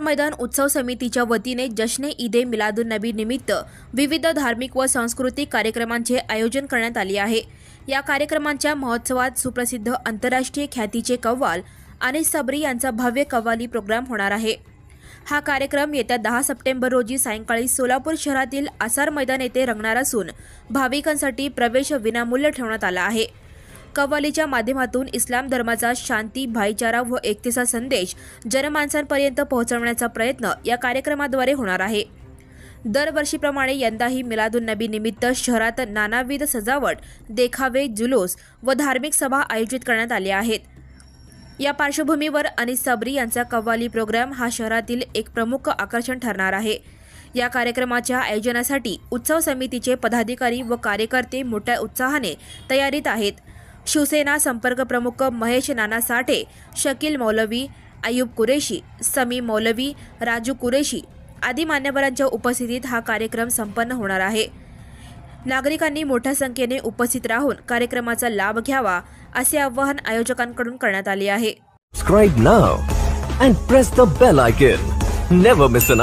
मैदान उत्सव समितीच्या वतीने जश्न ईद मिलादुन नबी निमित्त विविध धार्मिक व सांस्कृतिक कार्यक्रमांचे आयोजन करण्यात आले आहे। या कार्यक्रमांच्या महोत्सवात सुप्रसिद्ध आंतरराष्ट्रीय ख्यातीचे कव्वाल अनीस सबरी यांचा भव्य कव्वाली प्रोग्राम होणार आहे। हा कार्यक्रम येत्या 10 सप्टेंबर रोजी सायंकाळी सोलापूर शहरातील आसार मैदान येथे रंगणार असून भाविकांसाठी प्रवेश विनामूल्य ठेवण्यात आला आहे। कव्वालीच्या माध्यमातून इस्लाम धर्माचा शांती, भाईचारा व एकतेचा संदेश जनमानसांपर्यंत पोहोचवण्याचा प्रयत्न या कार्यक्रमाद्वारे होणार आहे। दरवर्षीप्रमाणे यंदाही मिलादुन नबी निमित्त शहरात नानाविध सजावट, देखावे, जुलूस व धार्मिक सभा आयोजित करण्यात आल्या आहेत। या पार्श्वभूमीवर अनीस सबरी यांचा कव्वाली प्रोग्राम हा शहरातील एक प्रमुख आकर्षण ठरणार आहे। या कार्यक्रमाच्या आयोजनासाठी उत्सव समितीचे पदाधिकारी व कार्यकर्ते मोठ्या उत्साहाने तयारीत आहेत। शिवसेना संपर्क प्रमुख महेश नाना साठे, शकील मौलवी, अयूब कुरेशी, समी मौलवी, राजू कुरेशी आदी मान्यवरांच्या उपस्थितीत हा कार्यक्रम संपन्न होणार आहे। नागरिकांनी मोठ्या संख्येने उपस्थित राहून कार्यक्रमाचा लाभ घ्यावा असे आवाहन आयोजकांकडून करण्यात आले आहे। Subscribe now and press the bell icon. Never miss an